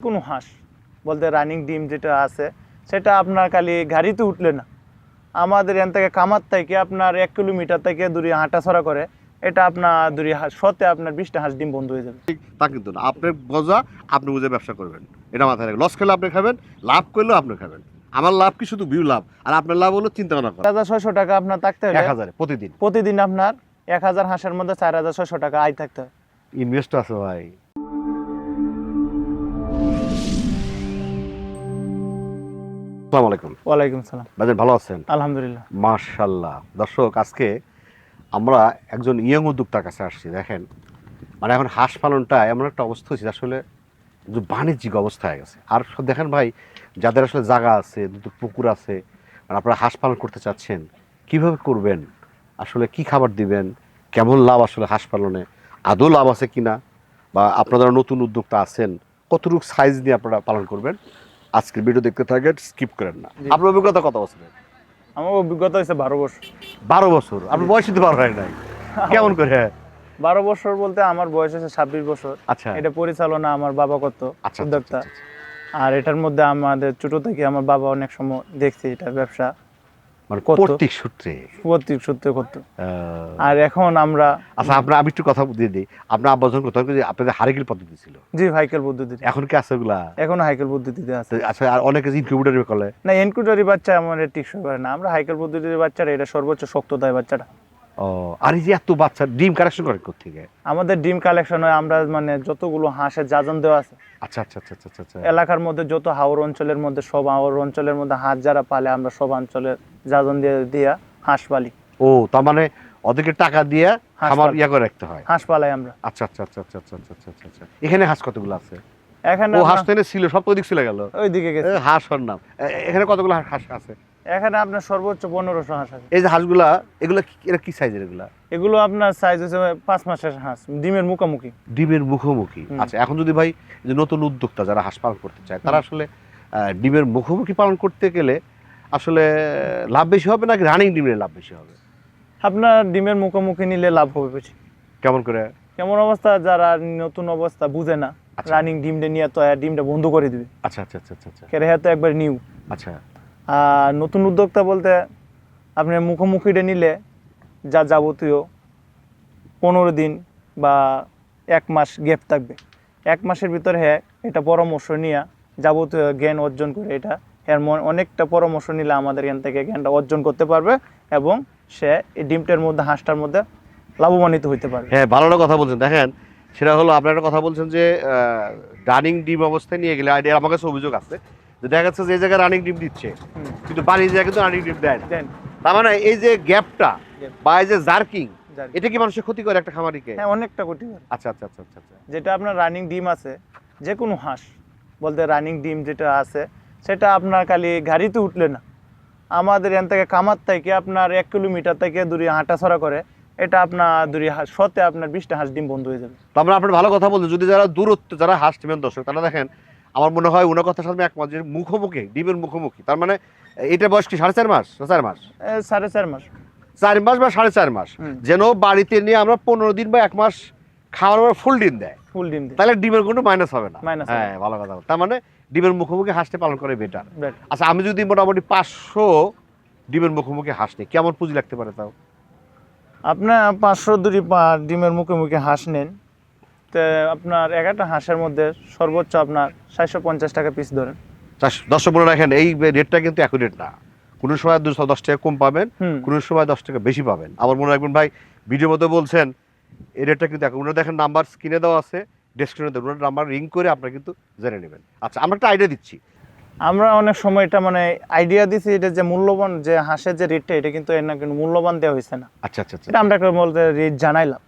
কোনো হাঁস বলতে রানিং ডিম যেটা আছে সেটা আপনার খালি গাড়িতে উঠলে না, আমাদের এখান থেকে কামার থেকে আপনার 1 কিলোমিটার থেকে দূরে হাঁটাছড়া করে, এটা আপনার দূরে শতে আপনার 20টা হাঁস ডিম বন্ধ হয়ে যাবে। তা কিন্তু না, আপনার বোঝা আপনি বুঝে ব্যবসা করবেন, এটা মাথায় রাখবেন। লস খেলে আপনি খাবেন, লাভ করলেও আপনি খাবেন। আমার লাভ কি শুধু ভিউ লাভ, আর আপনার লাভ হলো চিন্তা ভাবনা করা। 4,600 টাকা আপনার থাকতে হলে 1000 প্রতিদিন প্রতিদিন আপনার 1000 হাঁসের মধ্যে 4,600 টাকা আয় থাকতে হয়। ইনভেস্ট আছে ভাই। আসসালামু আলাইকুম। ওয়ালাইকুম সালাম। বাজার ভালো আছেন? আলহামদুলিল্লাহ। মাশাআল্লাহ। দর্শক, আজকে আমরা একজন ইয়ং উদ্যোক্তার কাছে আসছি। দেখেন, মানে এখন হাঁস পালনটা এমন একটা অবস্থা হয়েছে, আসলে যে বাণিজ্যিক অবস্থা হয়ে গেছে। আর দেখেন ভাই, যাদের আসলে জায়গা আছে, দুটো পুকুর আছে, আর আপনারা হাঁস পালন করতে চাচ্ছেন, কিভাবে করবেন, আসলে কি খাবার দিবেন, কেমন লাভ আসলে হাঁস পালনে, আদৌ লাভ আছে কিনা, বা আপনারা নতুন উদ্যোক্তা আছেন, কতটুকু সাইজ নিয়ে আপনারা পালন করবেন, আজকের ভিডিও দেখতে থাকেন, স্কিপ করেন না। আপনার অভিজ্ঞতা কত বছরের? আমার অভিজ্ঞতা হয়েছে 12 বছর। 12 বছর? আপনার বয়স তো 12 হয় নাই, কেমন করে? 12 বছর বলতে আমার বয়স হচ্ছে 26 বছর। আচ্ছা, এটা পরিচালনা আমার বাবা করতো, আচ্ছা, উদ্যোক্তা। আর এটার মধ্যে আমাদের ছোট থেকে আমার বাবা অনেক সময় দেখছি এটা ব্যবসা মানে কত? প্রত্যেক সূত্রে প্রত্যেক সূত্রে করতো। আর এখন আমরা আচ্ছা, আপনার আমি একটু কথা দিয়ে দিই। আপনার আব্বা যখন করতেন, আপনাদের হারিকেল পদ্ধতি ছিল, জি হাইকেল পদ্ধতিতে, এখন কি আছে ওগুলা? এখনো হাইকেল পদ্ধতিতে আছে। আচ্ছা, আর অনেকে ইনকিউবেটরে করে না, ইনকিউবেটরি বাচ্চা আমাদের টিকসই করে না, আমরা হাইকেল পদ্ধতির বাচ্চারা এটা সর্বোচ্চ শক্ত দেয় বাচ্চাটা। ও, আর এই যে এত বাচ্চা ডিম কালেকশন করে কোত্থেকে? আমাদের ডিম কালেকশন হয়, আমরা মানে যতগুলো হাঁসের জাজন দেওয়া আছে আচ্ছা আচ্ছা আচ্ছা আচ্ছা আচ্ছা। এলাকার মধ্যে, যত হাওর অঞ্চলের মধ্যে, সব হাওর অঞ্চলের মধ্যে হাঁস যারা পালে, আমরা সব অঞ্চলের জাজন দিয়ে দিয়া হাঁস পালি। ও, তার মানে ওদেরকে টাকা দিয়ে হাঁস খামার পালি। ইয়া করে রাখতে হয়। হাঁস পালাই আমরা। আচ্ছা আচ্ছা আচ্ছা আচ্ছা আচ্ছা আচ্ছা আচ্ছা আচ্ছা। এখানে হাঁস কতগুলো আছে? এখানে ও, হাঁস তো এনে ছিল, সব তো ওদিক চলে গেল, ওইদিকে গেছে। হাঁস হর নাম। এখানে কতগুলো হাঁস আছে? এখানে আপনার সর্বোচ্চ 1500 হাঁস আছে। এই যে হাঁসগুলা, এগুলা এরা কি সাইজের? এগুলা এগুলো আপনার সাইজ হচ্ছে 5 মাসের হাঁস, ডিমের মুখোমুখি। ডিমের মুখোমুখি। আচ্ছা, এখন যদি ভাই যে নতুন উদ্যোক্তা যারা হাঁস পালন করতে চায়, তারা আসলে ডিমের মুখোমুখি পালন করতে গেলে আসলে লাভ বেশি হবে নাকি রানিং ডিমের লাভ বেশি হবে? আপনার ডিমের মুখোমুখি নিলে লাভ হবে বেশি। কেমন করে? কেমন অবস্থা, যারা নতুন অবস্থা বুঝে না, আচ্ছা। রানিং ডিমটা নিয়ে তো ডিমটা বন্ধ করে দিবে। আচ্ছা আচ্ছা আচ্ছা আচ্ছা। কেরে হ্যাঁ, তো একবার নিউ। আচ্ছা আর নতুন উদ্যোক্তা বলতে আপনি মুখোমুখিটা নিলে যা যাবতীয় 15 দিন বা 1 মাস গ্যাপ থাকবে। 1 মাসের ভিতরে হ্যাঁ এটা পরামর্শ নিয়ে যাবতীয় জ্ঞান অর্জন করে, এটা হ্যাঁ অনেকটা পরামর্শ নিলে আমাদের এখান থেকে জ্ঞানটা অর্জন করতে পারবে, এবং সে এই ডিমটার মধ্যে, হাঁসটার মধ্যে লাভবান্বিত হইতে পারবে। হ্যাঁ, ভালো একটা কথা বলছেন। দেখেন, সেটা হলো আপনার একটা কথা বলছেন যে রানিং ডিম অবস্থায় নিয়ে গেলে, আইডিয়া আমার কাছে অভিযোগ আছে যে দেখা যাচ্ছে যে জায়গায় রানিং ডিম দিচ্ছে কিন্তু বাড়ির জায়গায় কিন্তু রানিং ডিম দেয় না। দেন তার মানে এই যে গ্যাপটা বা এই যে জার্কিং, জানি। এটা কি মানুষের ক্ষতি করে একটা খামারিকে? হ্যাঁ, অনেকটা ক্ষতি করে। আচ্ছা আচ্ছা আচ্ছা আচ্ছা আচ্ছা। যেটা আপনার রানিং ডিম আছে, যে কোনো হাঁস বলতে রানিং ডিম যেটা আছে সেটা আপনার খালি গাড়িতে উঠলে না, আমাদের এখান থেকে কামার থেকে আপনার 1 কিলোমিটার থেকে দূরে হাঁটাছড়া করে, এটা আপনার দূরে শতে আপনার 20টা হাঁস ডিম বন্ধ হয়ে যাবে। তারপরে আপনি ভালো কথা বলছেন। যদি যারা দূরত্ব, যারা হাঁস টিমের দর্শক, তারা দেখেন, আমার মনে হয় ওনার কথার সাথে একমত যে মুখোমুখি, ডিমের মুখোমুখি, তার মানে এটা বয়স কি 4.5 মাস? 4 মাস, 4.5 মাস, 4 মাস বা 4.5 মাস, যেন বাড়িতে নিয়ে আমরা 15 দিন বা 1 মাস খাওয়ার পর ফুল ডিম দেয়, ফুল ডিম দেয়, তাহলে ডিমের কোনো মাইনাস হবে না। মাইনাস। হ্যাঁ, ভালো কথা। তার মানে ডিমের মুখোমুখি হাঁসটা পালন করে বেটার। Better। আচ্ছা, আমি যদি মোটামুটি 500 ডিমের মুখোমুখি হাঁস নিই, কেমন পুঁজি লাগতে পারে তাও? আপনার 500 দূরে ডিমের মুখে মুখে হাঁস নেন, তো আপনার একটা হাঁসের মধ্যে সর্বোচ্চ আপনার 450 টাকা পিস ধরেন। 10 মনে রাখেন, এই রেটটা কিন্তু অ্যাকুরেট না। কোনো সময় 210 টাকা কম পাবেন, কোনো সময় 10 টাকা বেশি পাবেন। আবার মনে রাখবেন ভাই, ভিডিওর মধ্যে বলছেন এই রেটটা কিন্তু ওনারা দেখেন, নাম্বার স্ক্রিনে দেওয়া আছে, ডেসক্রিপশনে দেওয়া, ওনার নাম্বার রিং করে আপনারা কিন্তু জেনে নেবেন। আচ্ছা, আমরা একটা আইডিয়া দিচ্ছি। আমরা অনেক সময় এটা মানে আইডিয়া দিছি, এটা যে মূল্যবান যে হাঁসের যে রেটটা, এটা কিন্তু এর না কিন্তু মূল্যবান দেওয়া হয়েছে না। আচ্ছা আচ্ছা আচ্ছা, এটা আমরা একটা বলতে রেট জানাইলাম,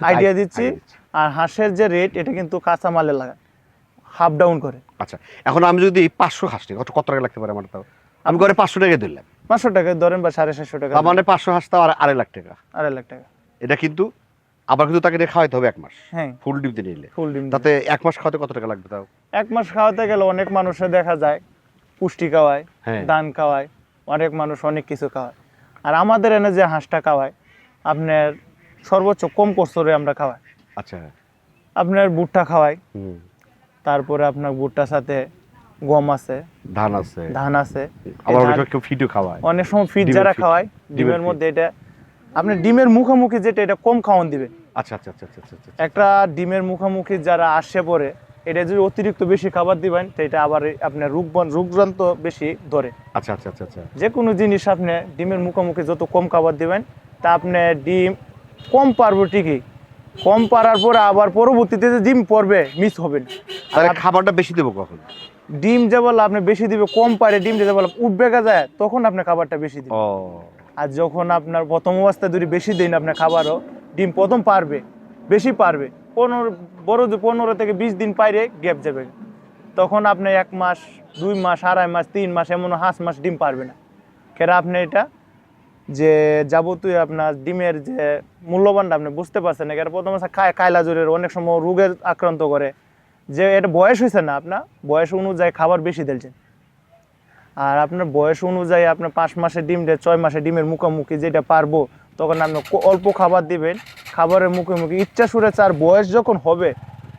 আইডিয়া দিচ্ছি। আর হাঁসের যে রেট, এটা কিন্তু কাঁচা মালে লাগায়, হাফ ডাউন করে। আচ্ছা, এখন আমি যদি 500 হাঁস নিই, কত টাকা লাগতে পারে আমার? তাও আমি ঘরে 500 টাকা দিলাম, 500 টাকা ধরেন বা 450 টাকা, তার মানে 500 হাঁস তাও 2.5 লাখ টাকা। 2.5 লাখ টাকা। এটা কিন্তু আবার কিন্তু তাকে দিয়ে খাওয়াইতে হবে 1 মাস। হ্যাঁ, ফুল ডিম দিয়ে নিলে ফুল ডিম। তাতে 1 মাস খাওয়াতে কত টাকা লাগবে তাও? 1 মাস খাওয়াতে গেলে অনেক মানুষের দেখা যায় পুষ্টি খাওয়ায়, হ্যাঁ, ধান খাওয়ায়, অনেক মানুষ অনেক কিছু খাওয়ায়। আর আমাদের এনে যে হাঁসটা খাওয়ায়, আপনার সর্বোচ্চ কম কষ্টরে আমরা খাওয়াই। আচ্ছা, আপনার ভুট্টা খাওয়াই, তারপরে আপনার ভুট্টার সাথে গম আছে, ধান আছে, ধান আছে। আবার এই অনেক ধান- সময় কেউ ফিটও খাওয়ায়। অনেক সময় ফিট ডিমের যারা ফিট। খাওয়ায়, ডিমের ফিট। মধ্যে এটা আপনি ডিমের মুখোমুখি যেটা এটা কম খাওয়ান দিবেন। আচ্ছা আচ্ছা আচ্ছা আচ্ছা আচ্ছা। একটা ডিমের মুখোমুখি যারা আসে পরে এটা যদি অতিরিক্ত বেশি খাবার দিবেন তো এটা আবার আপনার রোগজন্ত বেশি ধরে। আচ্ছা আচ্ছা আচ্ছা আচ্ছা। যে কোনো জিনিস আপনি ডিমের মুখোমুখি যত কম খাবার দিবেন তা আপনি ডিম কম পারবো ঠিকই, কম পারার পরে আবার পরবর্তীতে যে ডিম পড়বে মিস হবে না। তাহলে খাবারটা বেশি দেবো কখন? ডিম যে বলে আপনি বেশি দিবে, কম পারে ডিম যে বলে উঠবে যায় তখন আপনি খাবারটা বেশি দিবেন। ও আর যখন আপনার প্রথম অবস্থায় যদি বেশি দিন আপনার খাবারও ডিম প্রথম পারবে, বেশি পারবে 15 থেকে 20 দিন পাইরে গ্যাপ যাবে, তখন আপনি 1 মাস 2 মাস 2.5 মাস 3 মাস এমন 5 মাস ডিম পারবে না। কেন আপনি এটা যে যাবতীয় আপনার ডিমের যে মূল্যবানটা আপনি বুঝতে পারছেন না। কেন প্রথম অবস্থা কায়লা জোরের অনেক সময় রোগের আক্রান্ত করে, যে এটা বয়স হয়েছে না, আপনার বয়স অনুযায়ী খাবার বেশি দিয়েছেন। আর আপনার বয়স অনুযায়ী আপনার 5 মাসের ডিম 6 মাসের ডিমের মুখোমুখি যেটা পারবো তখন আপনি অল্প খাবার দিবেন, খাবারের মুখোমুখি ইচ্ছা সুরে চার বয়স যখন হবে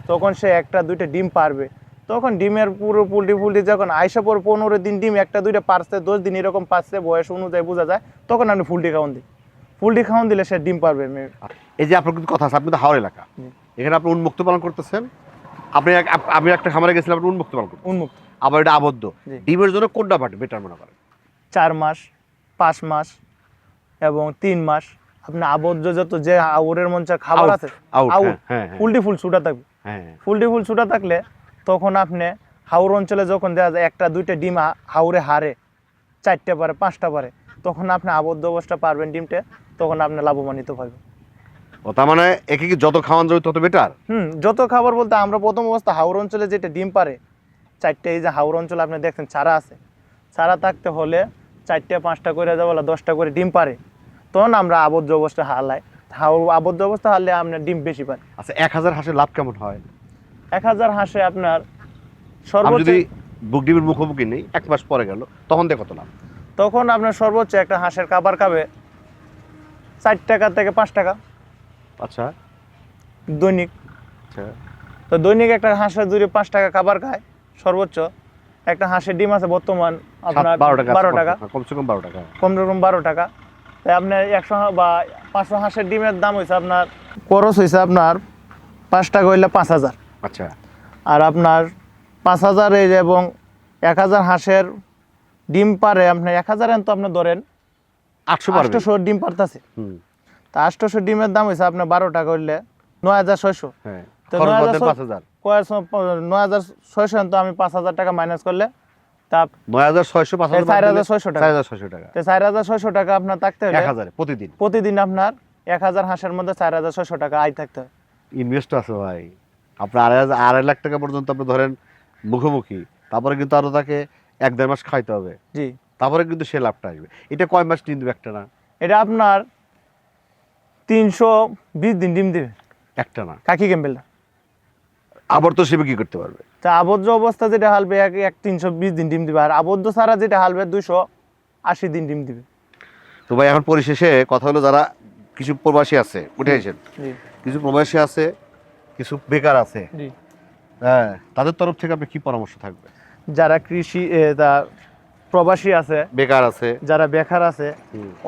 তখন সে 1-2টা ডিম পারবে। তখন ডিমের পুরো ফুলটি যখন আইসা পর 15 দিন ডিম 1-2টা পারছে, 10 দিন এরকম পারছে, বয়স অনুযায়ী বোঝা যায়, তখন আপনি ফুলটি খাওয়ান দিন। ফুলটি খাওয়ান দিলে সে ডিম পারবে। এই যে আপনার কিন্তু কথা আছে, আপনি তো হাওড় এলাকা, এখানে আপনি উন্মুক্ত পালন করতেছেন। আমি একটা খামারে গেছিলাম, আপনি উন্মুক্ত পালন করতেন, উন্মুক্ত আবার এটা আবদ্ধ। ডিমের জন্য কোনটা বেটার মনে করেন? 4 মাস 5 মাস এবং 3 মাস আপনি আবদ্ধ যত যে আউরের মঞ্চে খাবার আছে আউট ফুলটি ফুল ছুটা থাকবে। ফুলটি ফুল ছুটা থাকলে তখন আপনি হাওর অঞ্চলে যখন দেখা যায় 1-2টা ডিম হাওরে হারে, 4টে পারে 5টা পারে, তখন আপনি আবদ্ধ অবস্থা পারবেন ডিমটা, তখন আপনি লাভবানিত পাবেন। ও তার মানে একে কি যত খাওয়ান যাবে তত বেটার? যত খাবার বলতে আমরা প্রথম অবস্থা হাওর অঞ্চলে যেটা ডিম পারে 4টে, এই যে হাওর অঞ্চলে আপনি দেখছেন চারা আছে, চারা থাকতে হলে 4-5টা করে যাবো 10টা করে ডিম পারে, তখন আমরা আবদ্ধ অবস্থা হারলাই। আবদ্ধ অবস্থা হারলে আপনার ডিম বেশি পারে। আচ্ছা 1000 হাঁসের লাভ কেমন হয়? 1000 হাঁসে আপনার আমি সর্বোচ্চ যদি বুক ডিমের মুখোমুখি নেই 1 মাস পরে গেল, তখন দিয়ে কত লাভ? তখন আপনার সর্বোচ্চ একটা হাঁসের খাবার খাবে 4 টাকা থেকে 5 টাকা আচ্ছা দৈনিক। আচ্ছা তো দৈনিক একটা হাঁসের যদি 5 টাকা খাবার খায়, সর্বোচ্চ একটা হাঁসের ডিম আছে বর্তমান আপনার 12 টাকা, কমসে কম 12 টাকা, কমসে কম 12 টাকা। তাই আপনার 100 বা 500 হাঁসের ডিমের দাম হয়েছে আপনার, খরচ হয়েছে আপনার 5 টাকা হইলে 5000। আচ্ছা আর আপনার 5000 এবং 1000 হাঁসের ডিম পারে আপনার 1000 তো আপনি ধরেন 800 ডিম পারতেছে। তা 800 ডিমের দাম হয়েছে আপনার 12 টাকা হইলে 9600। হ্যাঁ তো 5000 9600 তো আমি 5000 টাকা মাইনাস করলে তা 9600 4600 টাকা, 4600 টাকা, 4600 টাকা আপনার থাকতে হলে 1000 প্রতিদিন প্রতিদিন আপনার 1000 হাঁসের মধ্যে 4600 টাকা আয় থাকতে হয়। ইনভেস্ট আছে ভাই আপনার 2.5 লাখ টাকা পর্যন্ত আপনি ধরেন মুখোমুখি, তারপরে কিন্তু আরো তাকে 1-1.5 মাস খাইতে হবে, জি, তারপরে কিন্তু সে লাভটা আসবে। এটা কয় মাস ডিম দিবে একটা না? এটা আপনার 320 দিন ডিম দিবে একটা না, কাকি ক্যাম্বেলটা। আবার তো সে কি করতে পারবে? তা আবদ্ধ অবস্থা যেটা হালবে 320 দিন ডিম দিবে, আর আবদ্ধ ছাড়া যেটা হালবে 280 দিন ডিম দিবে। তো ভাই এখন পরিশেষে কথা হলো, যারা কিছু প্রবাসী আছে, উঠে এসেন, জি কিছু প্রবাসী আছে, কিছু বেকার আছে, জি, হ্যাঁ, তাদের তরফ থেকে আপনি কি পরামর্শ থাকবে? যারা কৃষি প্রবাসী আছে, বেকার আছে, যারা বেকার আছে,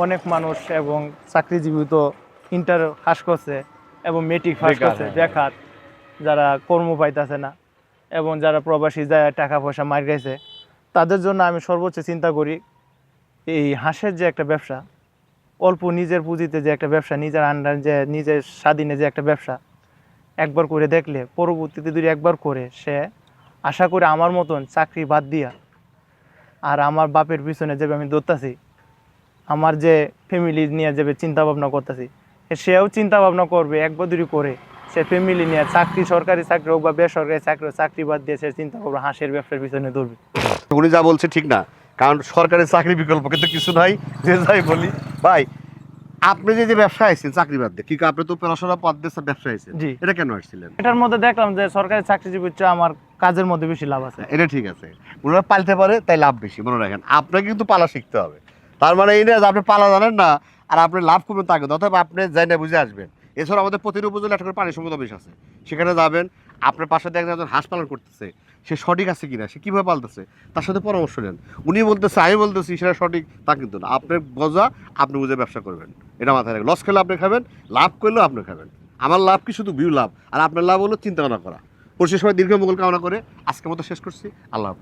অনেক মানুষ এবং চাকরিজীবী তো ইন্টার পাস করছে এবং মেট্রিক পাস বেকার, করছে, হ্যাঁ। বেকার, যারা কর্ম পাইতেছে না এবং যারা প্রবাসী যায় টাকা পয়সা মার গেছে, তাদের জন্য আমি সর্বোচ্চ চিন্তা করি এই হাঁসের যে একটা ব্যবসা, অল্প নিজের পুঁজিতে যে একটা ব্যবসা, নিজের আন্ডার যে নিজের স্বাধীনে যে একটা ব্যবসা, একবার করে দেখলে পরবর্তীতে যদি একবার করে সে আশা করে আমার মতন চাকরি বাদ দিয়া আর আমার বাপের পিছনে যেভাবে আমি দৌড়তাছি, আমার যে ফ্যামিলি নিয়ে যাবে চিন্তা ভাবনা করতেছি, সেও চিন্তা ভাবনা করবে একবার দুই করে সে ফ্যামিলি নিয়ে চাকরি, সরকারি চাকরি হোক বা বেসরকারি চাকরি বাদ দিয়ে সে চিন্তা করবে হাঁসের ব্যবসার পিছনে দৌড়বে। উনি যা বলছে ঠিক না, কারণ সরকারি চাকরি বিকল্প কিন্তু কিছু নাই। যে যাই বলি ভাই, আপনি যে ব্যবসা আইছেন চাকরি বাদ দিয়ে, কি আপনি তো পড়াশোনা বাদ দিয়ে ব্যবসা আইছেন, জি, এটা কেন আসছিলেন? এটার মধ্যে দেখলাম যে সরকারি চাকরিজীবীর চেয়ে আমার কাজের মধ্যে বেশি লাভ আছে। এটা ঠিক আছে, ওনারা পালতে পারে তাই লাভ বেশি, মনে রাখেন। আপনাকে কিন্তু পালা শিখতে হবে, তার মানে এই না যে আপনি পালা জানেন না আর আপনি লাভ করবেন তাকে, অথবা আপনি যাই না বুঝে আসবেন। এছাড়া আমাদের প্রতিটি উপজেলা একটা করে পানি সম্পদ অফিস আছে, সেখানে যাবেন, আপনার পাশে দেখেন একজন হাঁস পালন করতেছে, সে সঠিক আছে কিনা, সে কীভাবে পালতেছে, তার সাথে পরামর্শ নেন। উনি বলতেছে আমি বলতেছি সেটা সঠিক, তা কিন্তু না। আপনার বোঝা, আপনি বুঝে ব্যবসা করবেন, এটা মাথায় রাখবেন। লস খেলে আপনি খাবেন, লাভ করলেও আপনি খাবেন। আমার লাভ কি শুধু ভিউ লাভ, আর আপনার লাভ হলো চিন্তা ভাবনা করা। পরিশেষ সময় দীর্ঘ মঙ্গল কামনা করে আজকের মতো শেষ করছি। আল্লাহ হাফেজ।